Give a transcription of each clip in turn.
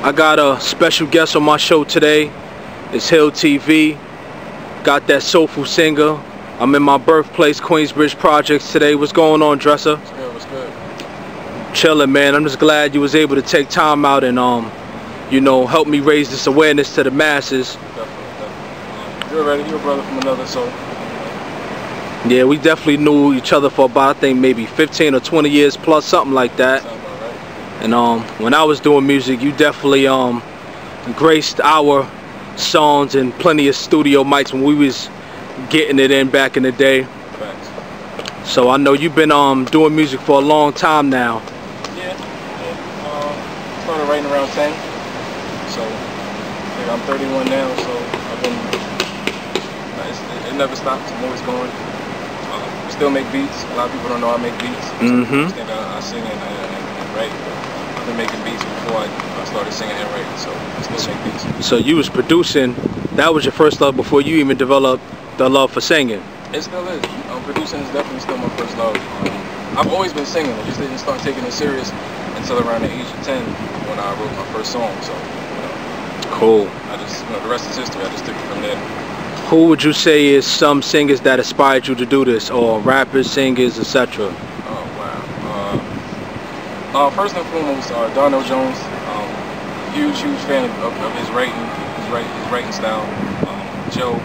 I got a special guest on my show today. It's Hill TV. Got that soulful singer. I'm in my birthplace, Queensbridge Projects today. What's going on, Dressa? What's good? What's good? Chilling, man. I'm just glad you was able to take time out and you know, help me raise this awareness to the masses. Definitely. You're already your brother from another, so. Yeah, we definitely knew each other for about, I think, maybe 15 or 20 years plus, something like that. Sounds about right. And when I was doing music, you definitely graced our songs and plenty of studio mics when we was getting it in back in the day. Facts. So I know you've been doing music for a long time now. Yeah. Started writing around 10. So yeah, I'm 31 now, so I've been. It never stops. I'm always going. Still make beats. A lot of people don't know I make beats. Mm-hmm. I think I sing and write. I've been making beats before I started singing and writing, so I still make beats. So you was producing. That was your first love before you even developed the love for singing. It still is. Producing is definitely still my first love. I've always been singing. I just didn't start taking it serious until around the age of 10 when I wrote my first song. So, cool. I just, the rest is history. I just took it from there. Who would you say is some singers that inspired you to do this, or rappers, singers, etc.? Oh wow. First and foremost, Darnell Jones. Huge fan of his writing, his writing style. Joe.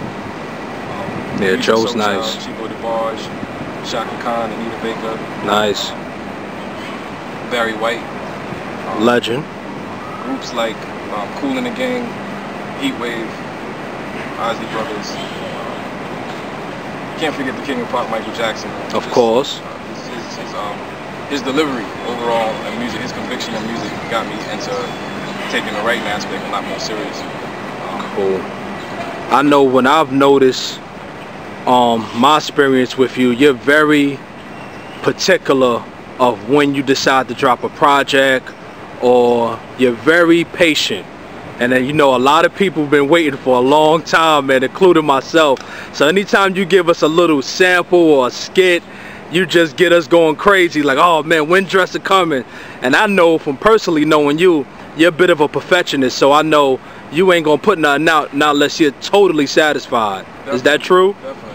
Yeah, Joe's nice. Chico DeBarge, Shaka Khan, Anita Baker. Nice. Barry White. Legend. Groups like Kool and the Gang, Heatwave, Ozzy Brothers. Can't forget the King of Pop, Michael Jackson. Of course. His delivery overall in music, his conviction in music got me into taking the writing aspect a lot more serious. Cool. I know when I've noticed my experience with you, you're very particular of when you decide to drop a project, or you're very patient. And then, you know, a lot of people have been waiting for a long time, man, including myself. So anytime you give us a little sample or a skit, you just get us going crazy, like, oh man, when Dressa coming? And I know from personally knowing you, you're a bit of a perfectionist, so I know you ain't gonna put nothing out not unless you're totally satisfied. Definitely. Is that true? Definitely.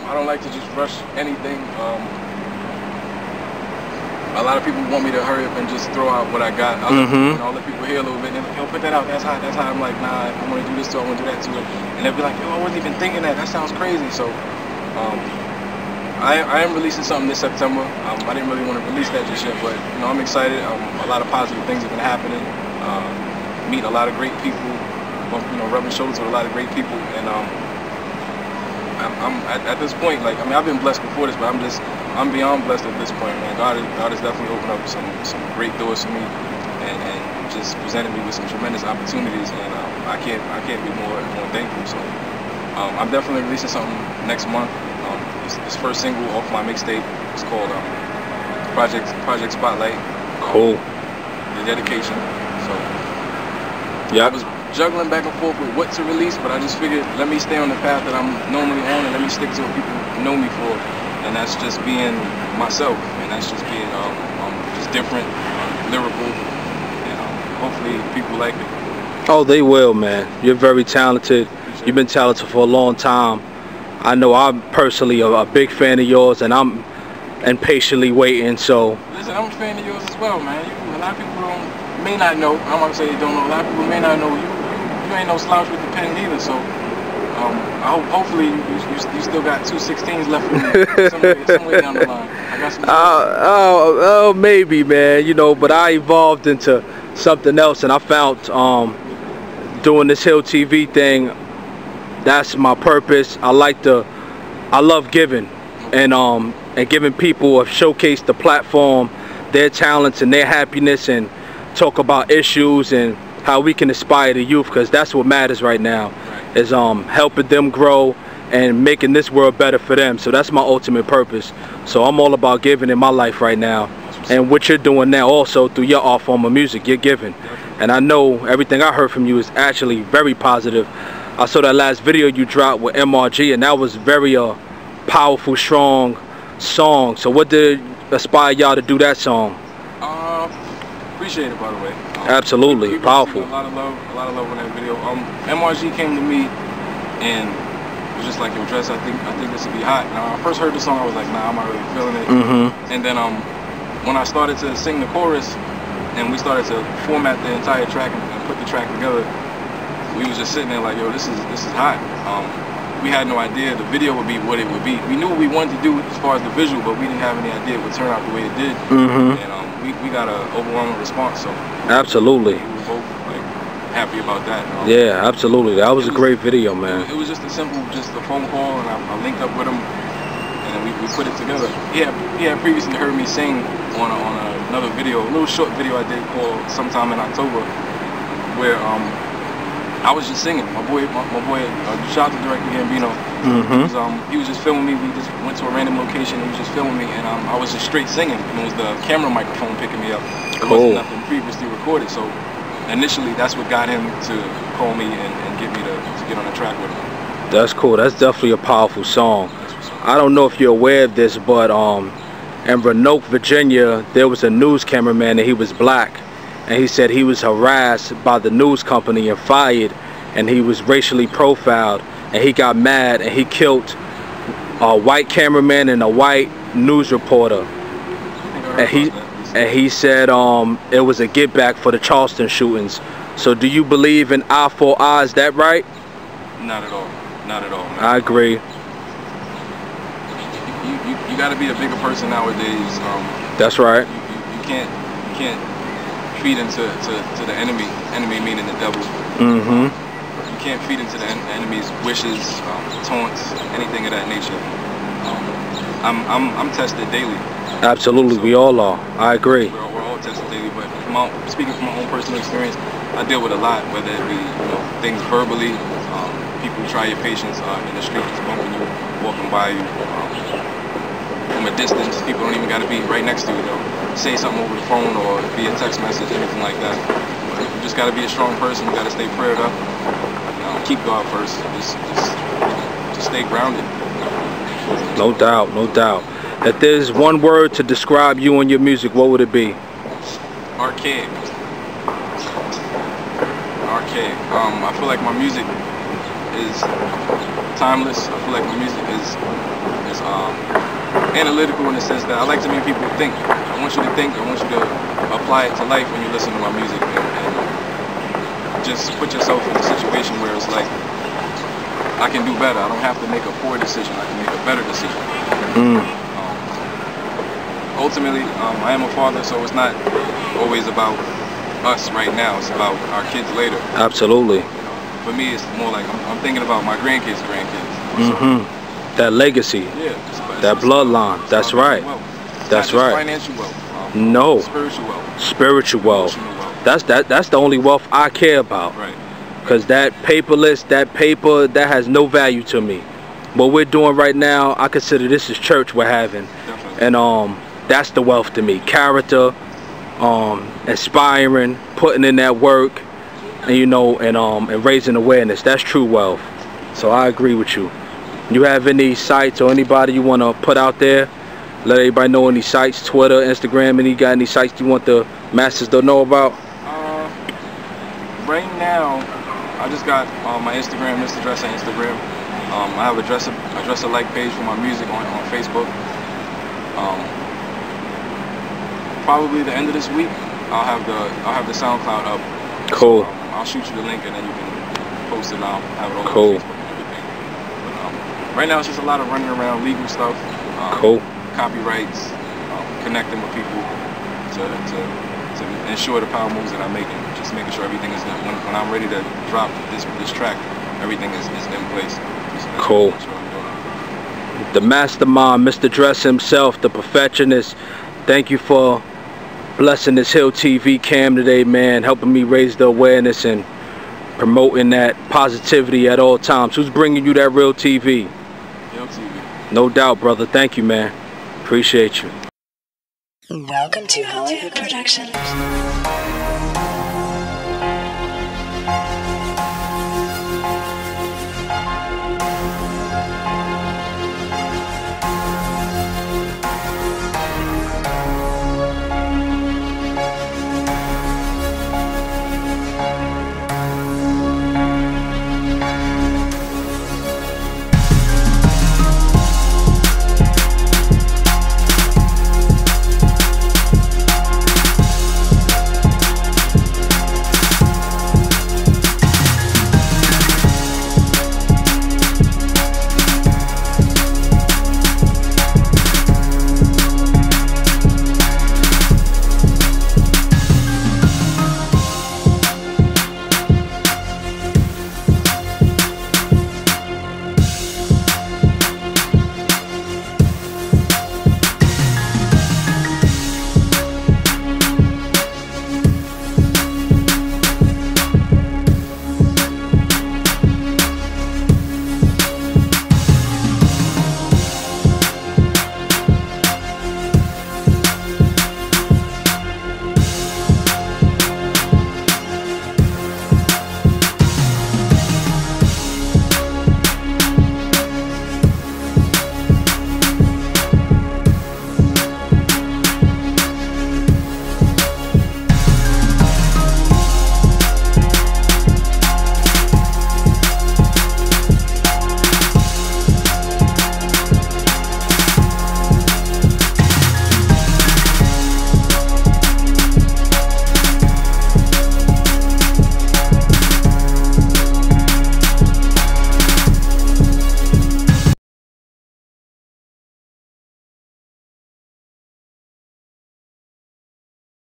I don't like to just rush anything. A lot of people want me to hurry up and just throw out what I got. I'll let people hear a little bit, and they'll put that out, that's hot. I'm like, nah, I want to do this too, I want to do that too. And they'll be like, yo, I wasn't even thinking that sounds crazy. So I am releasing something this September. I didn't really want to release that just yet, but you know, I'm excited. A lot of positive things have been happening. Meeting a lot of great people, you know, rubbing shoulders with a lot of great people, and I'm at this point, like, I mean, I've been blessed before this, but I'm beyond blessed at this point, man. God has definitely opened up some great doors for me, and just presented me with some tremendous opportunities, and I can't be more thankful. So I'm definitely releasing something next month. This first single off my mixtape is called Project Spotlight. Cool. The dedication. So yeah, I was juggling back and forth with what to release, but I just figured, let me stay on the path that I'm normally on, and let me stick to what people know me for, and that's just being myself, and that's just being just different, lyrical, and hopefully people like it. Oh, they will, man. You're very talented. You've been talented for a long time. I know I'm personally a big fan of yours, and I'm impatiently waiting. So listen, I'm a fan of yours as well, man. A lot of people may not know. I'm not gonna say they don't know. A lot of people may not know you ain't no slouch with the pen either. So hopefully you still got 2 16s left for me somewhere down the line. I got some. Oh, maybe, man. You know, but I evolved into something else, and I found doing this Hill TV thing. That's my purpose. I love giving, and giving people a showcase the platform, their talents and their happiness, and talk about issues and how we can inspire the youth, because that's what matters right now, is helping them grow and making this world better for them. So that's my ultimate purpose. So I'm all about giving in my life right now, and what you're doing now also through your art form of music, you're giving. And I know everything I heard from you is actually very positive. I saw that last video you dropped with MRG, and that was very powerful, strong song. So what did inspire y'all to do that song? appreciate it, by the way. Absolutely, powerful. A lot of love on that video. MRG came to me and was just like, yo, Dress, I think this would be hot. Now, when I first heard the song, I was like, nah, I'm not really feeling it. And then when I started to sing the chorus and we started to format the entire track and put the track together, we was just sitting there like, yo, this is hot. We had no idea the video would be what it would be. We knew what we wanted to do as far as the visual, but we didn't have any idea it would turn out the way it did. And we got an overwhelming response. So absolutely, we were both like happy about that. Yeah, absolutely. That was a great video, man. It was just a phone call, and I linked up with him, and then we put it together. He had previously heard me sing on another video, a little short video I did called sometime in October, where I was just singing. My boy, shout out to Director Gambino. He was just filming me. We just went to a random location. He was just filming me, and I was just straight singing. And it was the camera microphone picking me up. It wasn't nothing previously recorded. So initially, that's what got him to call me and get me to get on the track with him. That's cool. That's definitely a powerful song. I don't know if you're aware of this, but in Roanoke, Virginia, there was a news cameraman, and he was black. And he said he was harassed by the news company and fired, and he was racially profiled, and he got mad and he killed a white cameraman and a white news reporter. And he said it was a get back for the Charleston shootings. So do you believe in eye for eye? Is that right? Not at all. Not at all, man. I agree. You got to be a bigger person nowadays. That's right. You can't feed into the enemy meaning the devil. You can't feed into the enemy's wishes, taunts, anything of that nature. I'm tested daily. Absolutely, so we all are. I agree. We're all tested daily, but speaking from my own personal experience, I deal with a lot, whether it be things verbally, people try your patience in the street, just bumping you, walking by you. From a distance, people don't even got to be right next to you. They'll say something over the phone or via text message, anything like that. But you just got to be a strong person. You got to stay prayed up. Keep God first. Just stay grounded. No doubt, no doubt. If there's one word to describe you and your music, what would it be? Archaic. Archaic. I feel like my music is timeless. I feel like my music is analytical in the sense that I like to make people think. I want you to think. I want you to apply it to life when you listen to my music, and just put yourself in a situation where it's like I can do better. I don't have to make a poor decision. I can make a better decision. Ultimately, I am a father, so it's not always about us right now. It's about our kids later. Absolutely. For me, it's more like I'm thinking about my grandkids. That legacy. Yeah. That bloodline. That's right. That's right. Financial wealth. No. Spiritual wealth. Spiritual wealth. That's the only wealth I care about. Right. Because that paperless, that paper, that has no value to me. What we're doing right now, I consider this is church we're having. Definitely. And that's the wealth to me. Character, inspiring, putting in that work, and and raising awareness. That's true wealth. So I agree with you. You have any sites or anybody you want to put out there? Let everybody know any sites, Twitter, Instagram, and you got any sites you want the masses to know about? Right now, I just got my Instagram, Mr. Dressa Instagram. I have a Dressa like page for my music on Facebook. Probably the end of this week, I'll have the SoundCloud up. Cool. So, I'll shoot you the link and then you can post it. And I'll have it all cool. on Facebook and everything. Right now, it's just a lot of running around legal stuff. Cool. Copyrights, connecting with people to ensure the power moves that I'm making. Just making sure everything is when I'm ready to drop this track, everything is in place. Cool. The mastermind, Mr. Dressa himself, the perfectionist. Thank you for blessing this Hill TV cam today, man. Helping me raise the awareness and promoting that positivity at all times. Who's bringing you that Real TV? Hill TV. No doubt, brother. Thank you, man. Appreciate you. Welcome to Hollywood Productions.